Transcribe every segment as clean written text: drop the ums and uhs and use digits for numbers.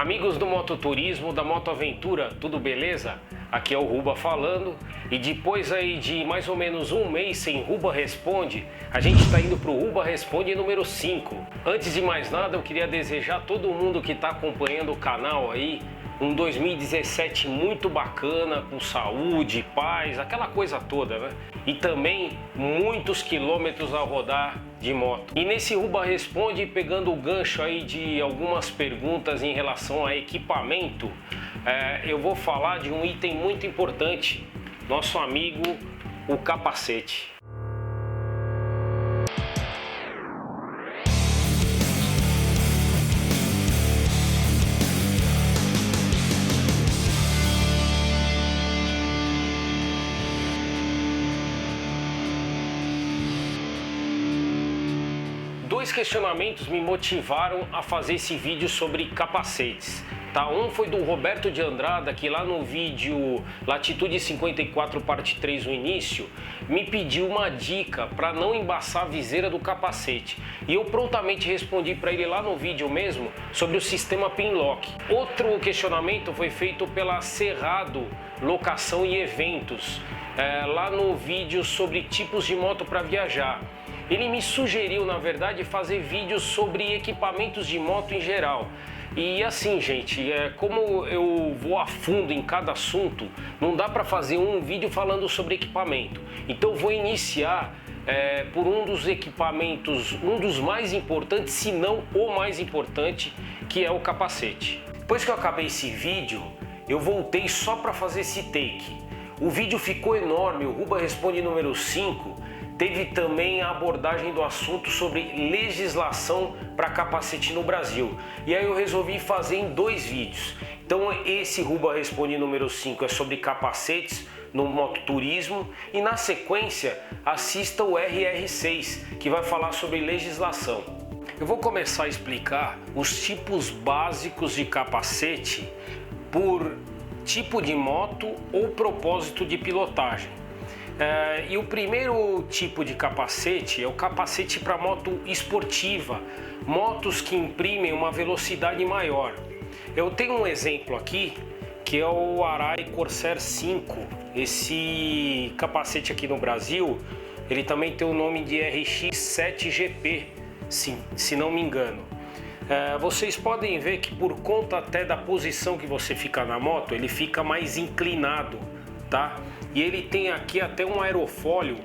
Amigos do Mototurismo, da Motoaventura, tudo beleza? Aqui é o Ruba falando e depois aí de mais ou menos um mês sem Ruba Responde, a gente está indo para o Ruba Responde número 5. Antes de mais nada, eu queria desejar a todo mundo que está acompanhando o canal aí um 2017 muito bacana, com saúde, paz, aquela coisa toda, né? E também muitos quilômetros a rodar de moto. E nesse Ruba Responde, pegando o gancho aí de algumas perguntas em relação a equipamento, eu vou falar de um item muito importante, nosso amigo, o capacete. Dois questionamentos me motivaram a fazer esse vídeo sobre capacetes, tá? Um foi do Roberto de Andrada, que lá no vídeo Latitude 54 parte 3 no início, me pediu uma dica para não embaçar a viseira do capacete. E eu prontamente respondi para ele lá no vídeo mesmo sobre o sistema Pinlock. Outro questionamento foi feito pela Cerrado Locação e Eventos, lá no vídeo sobre tipos de moto para viajar. Ele me sugeriu, na verdade, fazer vídeos sobre equipamentos de moto em geral. E assim, gente, como eu vou a fundo em cada assunto, não dá para fazer um vídeo falando sobre equipamento. Então eu vou iniciar por um dos equipamentos, um dos mais importantes, se não o mais importante, que é o capacete. Depois que eu acabei esse vídeo, eu voltei só para fazer esse take. O vídeo ficou enorme, o Ruba Responde número 5, teve também a abordagem do assunto sobre legislação para capacete no Brasil. E aí eu resolvi fazer em dois vídeos. Então esse Ruba Responde número 5 é sobre capacetes no mototurismo e na sequência assista o RR6, que vai falar sobre legislação. Eu vou começar a explicar os tipos básicos de capacete por tipo de moto ou propósito de pilotagem. E o primeiro tipo de capacete é o capacete para moto esportiva, motos que imprimem uma velocidade maior. Eu tenho um exemplo aqui, que é o Arai Corsair 5. Esse capacete aqui no Brasil, ele também tem o nome de RX7GP, se não me engano. Vocês podem ver que por conta até da posição que você fica na moto, ele fica mais inclinado, tá? E ele tem aqui até um aerofólio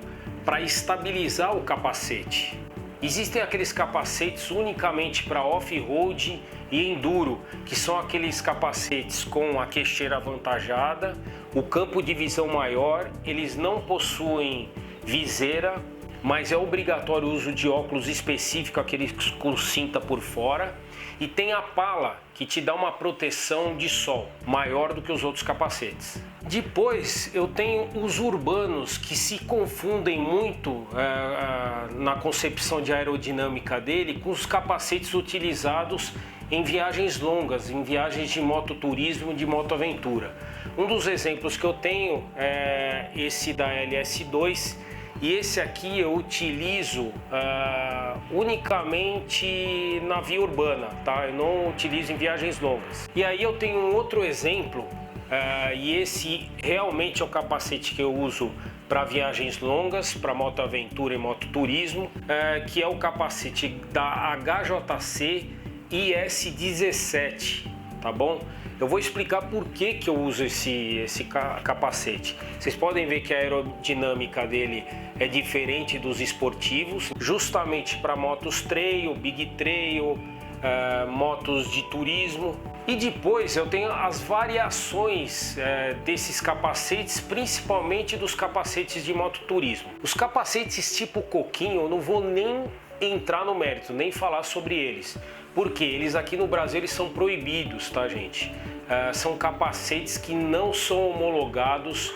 para estabilizar o capacete. Existem aqueles capacetes unicamente para off-road e enduro, que são aqueles capacetes com a queixeira avantajada, o campo de visão maior, eles não possuem viseira, mas é obrigatório o uso de óculos específico, aqueles com cinta por fora, e tem a pala que te dá uma proteção de sol maior do que os outros capacetes. Depois eu tenho os urbanos, que se confundem muito na concepção de aerodinâmica dele com os capacetes utilizados em viagens longas, em viagens de mototurismo, de motoaventura. Um dos exemplos que eu tenho é esse da LS2, e esse aqui eu utilizo unicamente na via urbana, tá? Eu não utilizo em viagens longas. E aí eu tenho um outro exemplo, e esse realmente é o capacete que eu uso para viagens longas, para motoaventura e mototurismo, que é o capacete da HJC IS17, tá bom? Eu vou explicar por que eu uso esse capacete. Vocês podem ver que a aerodinâmica dele é diferente dos esportivos, justamente para motos trail, big trail, motos de turismo. E depois eu tenho as variações desses capacetes, principalmente dos capacetes de mototurismo. Os capacetes tipo coquinho, eu não vou nem entrar no mérito, nem falar sobre eles, porque eles aqui no Brasil eles são proibidos, tá, gente? São capacetes que não são homologados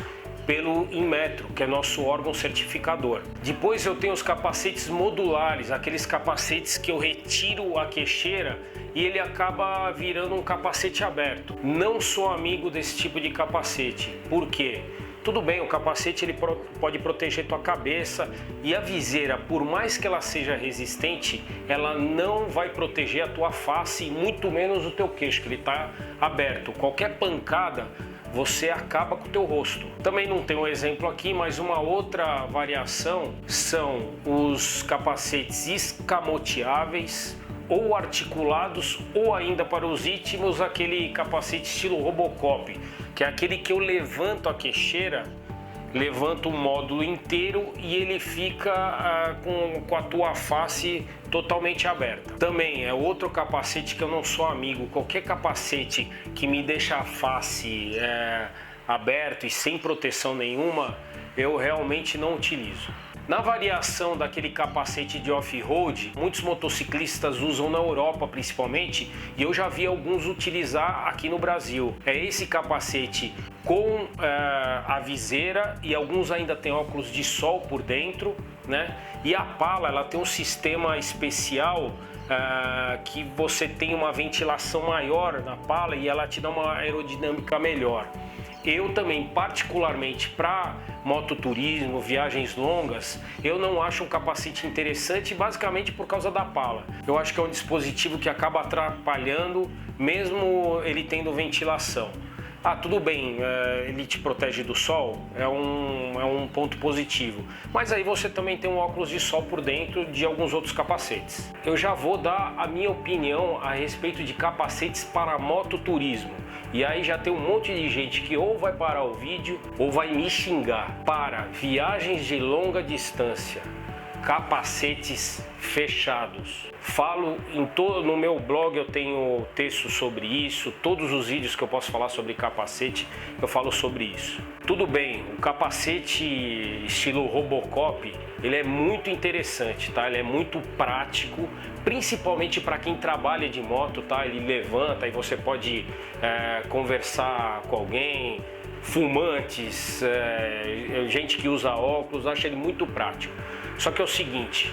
pelo Inmetro, que é nosso órgão certificador. Depois eu tenho os capacetes modulares, aqueles capacetes que eu retiro a queixeira e ele acaba virando um capacete aberto. Não sou amigo desse tipo de capacete. Por quê? Tudo bem, o capacete ele pode proteger tua cabeça e a viseira, por mais que ela seja resistente, ela não vai proteger a tua face e muito menos o teu queixo, que ele está aberto. Qualquer pancada você acaba com o teu rosto. Também não tem um exemplo aqui, mas uma outra variação são os capacetes escamoteáveis ou articulados, ou ainda para os íntimos, aquele capacete estilo Robocop, que é aquele que eu levanto a queixeira, levanto o módulo inteiro e ele fica com a tua face totalmente aberta. Também é outro capacete que eu não sou amigo. Qualquer capacete que me deixa a face aberta e sem proteção nenhuma, eu realmente não utilizo. Na variação daquele capacete de off-road, muitos motociclistas usam na Europa principalmente, e eu já vi alguns utilizar aqui no Brasil. É esse capacete com a viseira, e alguns ainda têm óculos de sol por dentro, né? E a pala, ela tem um sistema especial que você tem uma ventilação maior na pala e ela te dá uma aerodinâmica melhor. Eu também, particularmente para mototurismo, viagens longas, eu não acho um capacete interessante, basicamente por causa da pala. Eu acho que é um dispositivo que acaba atrapalhando, mesmo ele tendo ventilação. Tudo bem, ele te protege do sol, é um ponto positivo. Mas aí você também tem um óculos de sol por dentro de alguns outros capacetes. Eu já vou dar a minha opinião a respeito de capacetes para mototurismo. E aí já tem um monte de gente que ou vai parar o vídeo ou vai me xingar. Para viagens de longa distância, capacetes fechados. Falo no meu blog, eu tenho texto sobre isso, todos os vídeos que eu posso falar sobre capacete, eu falo sobre isso. Tudo bem, o capacete estilo Robocop, ele é muito interessante, tá? Ele é muito prático, principalmente para quem trabalha de moto, tá? Ele levanta e você pode conversar com alguém, fumantes, gente que usa óculos, acho ele muito prático. Só que é o seguinte,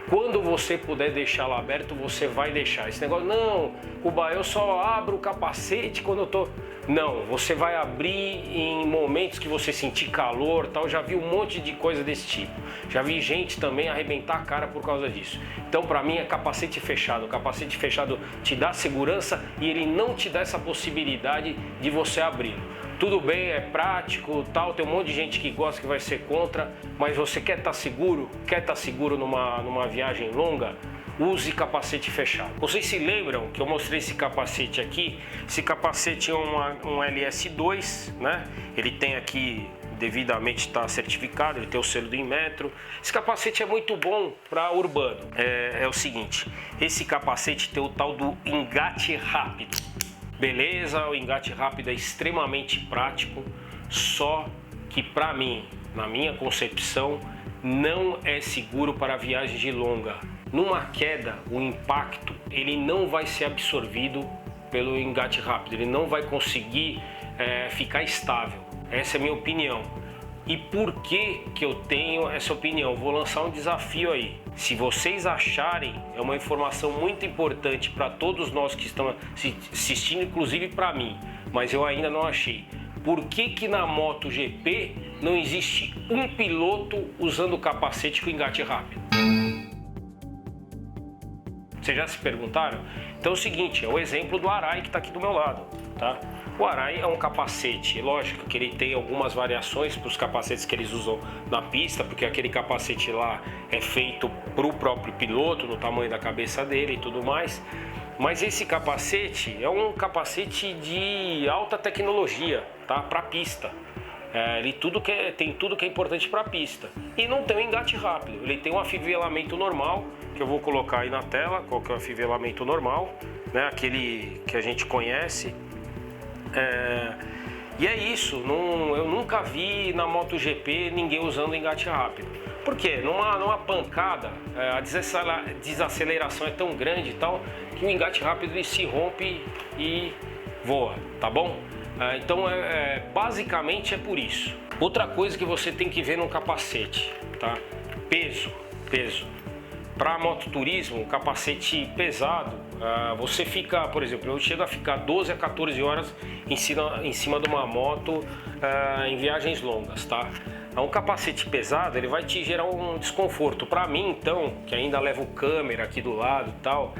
quando você puder deixá-lo aberto, você vai deixar. Esse negócio, não, Cuba, eu só abro o capacete quando eu tô... Não, você vai abrir em momentos que você sentir calor, tal. Já vi um monte de coisa desse tipo. Já vi gente também arrebentar a cara por causa disso. Então, para mim, é capacete fechado. O capacete fechado te dá segurança e ele não te dá essa possibilidade de você abrir. Tudo bem, é prático, tal, tem um monte de gente que gosta, que vai ser contra, mas você quer estar seguro? Quer estar seguro numa viagem longa? Use capacete fechado. Vocês se lembram que eu mostrei esse capacete aqui? Esse capacete é um LS2, né? Ele tem aqui, devidamente está certificado, ele tem o selo do Inmetro. Esse capacete é muito bom para urbano. É o seguinte, esse capacete tem o tal do engate rápido. Beleza, o engate rápido é extremamente prático, só que para mim, na minha concepção, não é seguro para viagem de longa. Numa queda, o impacto ele não vai ser absorvido pelo engate rápido, ele não vai conseguir ficar estável. Essa é a minha opinião. E por que eu tenho essa opinião? Vou lançar um desafio aí. Se vocês acharem, é uma informação muito importante para todos nós que estão assistindo, inclusive para mim, mas eu ainda não achei. Por que na MotoGP não existe um piloto usando o capacete com engate rápido? Vocês já se perguntaram? Então é o seguinte, é o exemplo do Arai que está aqui do meu lado, tá? O Arai é um capacete, lógico que ele tem algumas variações para os capacetes que eles usam na pista, porque aquele capacete lá é feito para o próprio piloto, no tamanho da cabeça dele e tudo mais. Mas esse capacete é um capacete de alta tecnologia, tá? Para pista. Ele tem tudo que é importante para a pista. E não tem um engate rápido, ele tem um afivelamento normal, que eu vou colocar aí na tela, qual que é o afivelamento normal, né? Aquele que a gente conhece. E é isso, eu nunca vi na MotoGP ninguém usando engate rápido. Por quê? Numa pancada, a desaceleração é tão grande e tal, que o engate rápido ele se rompe e voa, tá bom? Então, basicamente é por isso. Outra coisa que você tem que ver no capacete, tá? Peso. Para mototurismo, um capacete pesado, você fica, por exemplo, eu chego a ficar 12 a 14 horas em cima de uma moto em viagens longas, tá? Um capacete pesado, ele vai te gerar um desconforto. Para mim, então, que ainda levo câmera aqui do lado e tal,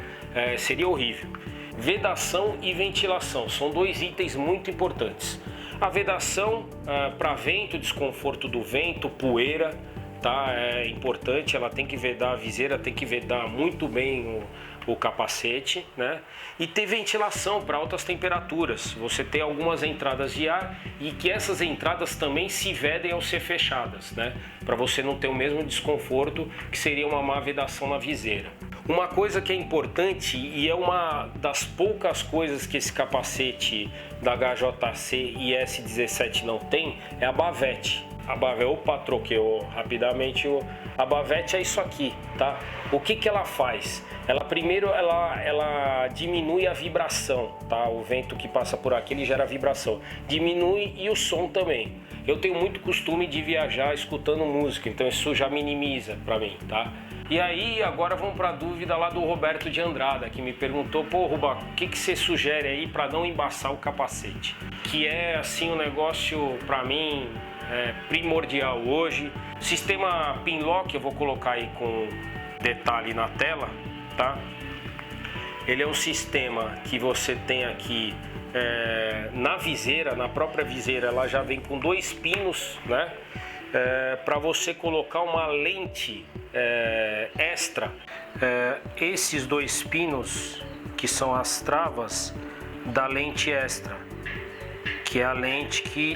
seria horrível. Vedação e ventilação são dois itens muito importantes. A vedação, para vento, desconforto do vento, poeira, tá? É importante, ela tem que vedar a viseira, tem que vedar muito bem o capacete, né? E ter ventilação para altas temperaturas. Você tem algumas entradas de ar e que essas entradas também se vedem ao ser fechadas, né? Para você não ter o mesmo desconforto que seria uma má vedação na viseira. Uma coisa que é importante e é uma das poucas coisas que esse capacete da HJC IS-17 não tem é a bavette. A bavette, opa, troquei rapidamente. A bavette é isso aqui, tá? O que ela faz? Ela primeiro ela diminui a vibração, tá? O vento que passa por aqui ele gera vibração, diminui e o som também. Eu tenho muito costume de viajar escutando música, então isso já minimiza para mim, tá? E aí agora vamos para a dúvida lá do Roberto de Andrada, que me perguntou: pô, Ruba, o que você sugere aí para não embaçar o capacete? Que é assim um negócio para mim primordial hoje. Sistema Pinlock, eu vou colocar aí com detalhe na tela, tá? Ele é um sistema que você tem aqui na viseira, na própria viseira, ela já vem com dois pinos, né? Para você colocar uma lente extra. Esses dois pinos que são as travas da lente extra, que é a lente que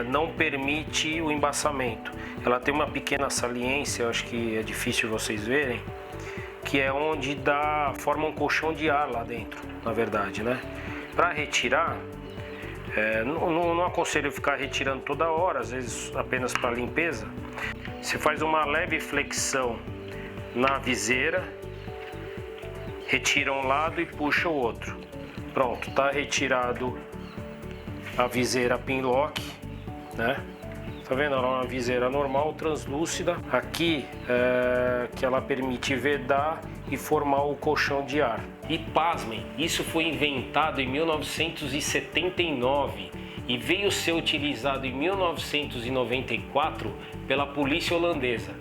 não permite o embaçamento. Ela tem uma pequena saliência, eu acho que é difícil vocês verem, que é onde forma um colchão de ar lá dentro, na verdade, né? Para retirar, não aconselho ficar retirando toda hora, às vezes apenas para limpeza. Você faz uma leve flexão na viseira, retira um lado e puxa o outro. Pronto, tá retirado a viseira Pinlock, né? Tá vendo? Ela é uma viseira normal, translúcida. Aqui que ela permite vedar e formar o colchão de ar. E pasmem, isso foi inventado em 1979 e veio ser utilizado em 1994 pela polícia holandesa.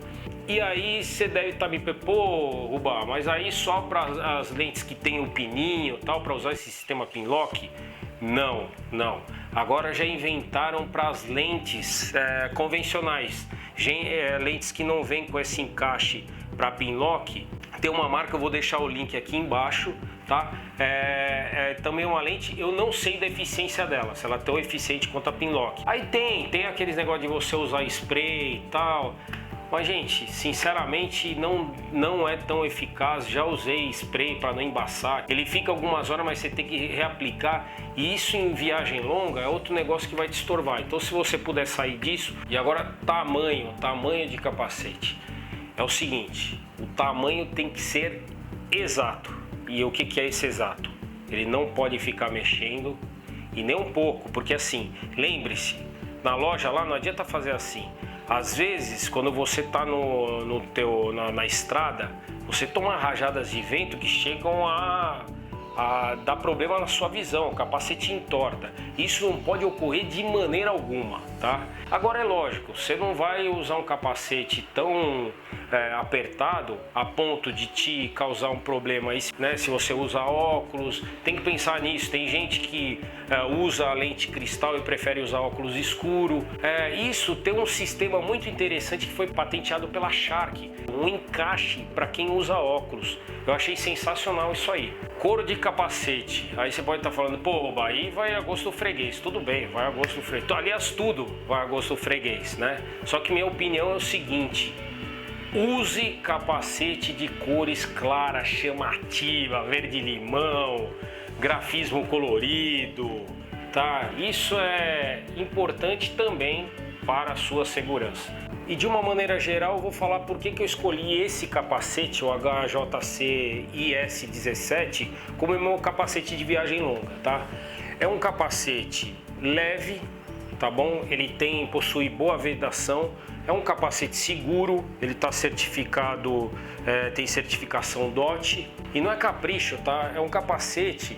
E aí você deve estar me perguntando: pô, Ruba, mas aí só para as lentes que tem o pininho tal, para usar esse sistema Pinlock? Não. Agora já inventaram para as lentes convencionais, lentes que não vêm com esse encaixe para Pinlock. Tem uma marca, eu vou deixar o link aqui embaixo, tá? Também uma lente, eu não sei da eficiência dela, se ela é tão eficiente quanto a Pinlock. Aí tem aqueles negócios de você usar spray e tal. Mas, gente, sinceramente não é tão eficaz. Já usei spray para não embaçar. Ele fica algumas horas, mas você tem que reaplicar. E isso em viagem longa é outro negócio que vai te estorvar. Então, se você puder sair disso. E agora, tamanho de capacete. É o seguinte, o tamanho tem que ser exato. E o que é esse exato? Ele não pode ficar mexendo e nem um pouco. Porque assim, lembre-se, na loja lá não adianta fazer assim. Às vezes, quando você está na estrada, você toma rajadas de vento que chegam a dar problema na sua visão, o capacete entorta. Isso não pode ocorrer de maneira alguma, tá? Agora é lógico, você não vai usar um capacete tão apertado a ponto de te causar um problema aí, né? Se você usa óculos, tem que pensar nisso. Tem gente que usa a lente cristal e prefere usar óculos escuro. Isso tem um sistema muito interessante que foi patenteado pela Shark, um encaixe para quem usa óculos. Eu achei sensacional isso aí. Couro de capacete. Aí você pode estar falando: pô, aí vai a gosto do freguês. Tudo bem, vai a gosto do freguês. Aliás, tudo vai a gosto do freguês, né? Só que minha opinião é o seguinte: use capacete de cores claras, chamativa, verde-limão, grafismo colorido, tá? Isso é importante também para a sua segurança. E de uma maneira geral, eu vou falar por que eu escolhi esse capacete, o HJC IS-17, como meu capacete de viagem longa, tá? É um capacete leve, tá bom? Ele possui boa vedação, É um capacete seguro, ele está certificado, tem certificação DOT e não é capricho, tá? É um capacete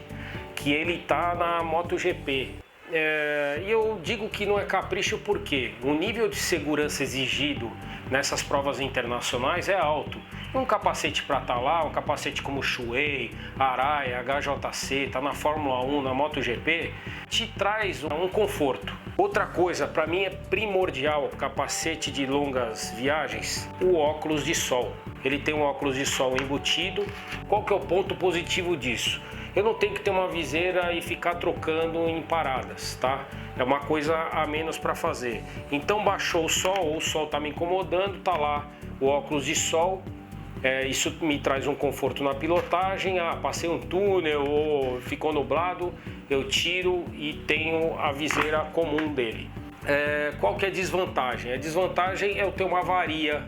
que ele tá na MotoGP. E eu digo que não é capricho porque o nível de segurança exigido nessas provas internacionais é alto. Um capacete para estar lá, um capacete como Shuei, Arai, HJC, está na Fórmula 1, na MotoGP, te traz um conforto. Outra coisa, para mim é primordial, capacete de longas viagens, o óculos de sol. Ele tem um óculos de sol embutido. Qual que é o ponto positivo disso? Eu não tenho que ter uma viseira e ficar trocando em paradas, tá? É uma coisa a menos para fazer. Então baixou o sol, ou o sol está me incomodando, tá lá o óculos de sol. Isso me traz um conforto na pilotagem. Passei um túnel ou ficou nublado, eu tiro e tenho a viseira comum dele. Qual que é a desvantagem? A desvantagem é eu ter uma avaria,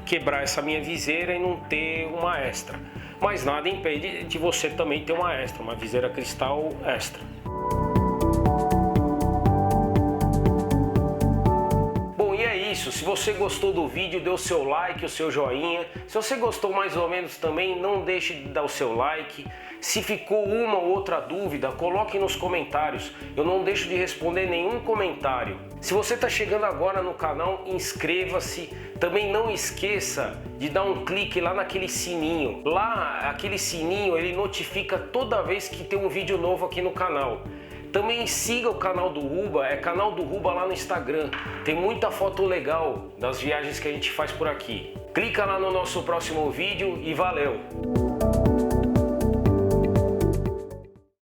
quebrar essa minha viseira e não ter uma extra. Mas nada impede de você também ter uma extra, uma viseira cristal extra. Bom, e é isso. Se você gostou do vídeo, dê o seu like, o seu joinha. Se você gostou mais ou menos também, não deixe de dar o seu like. Se ficou uma ou outra dúvida, coloque nos comentários. Eu não deixo de responder nenhum comentário. Se você está chegando agora no canal, inscreva-se. Também não esqueça de dar um clique lá naquele sininho. Lá, aquele sininho, ele notifica toda vez que tem um vídeo novo aqui no canal. Também siga o canal do Ruba, é canal do Ruba lá no Instagram. Tem muita foto legal das viagens que a gente faz por aqui. Clica lá no nosso próximo vídeo e valeu!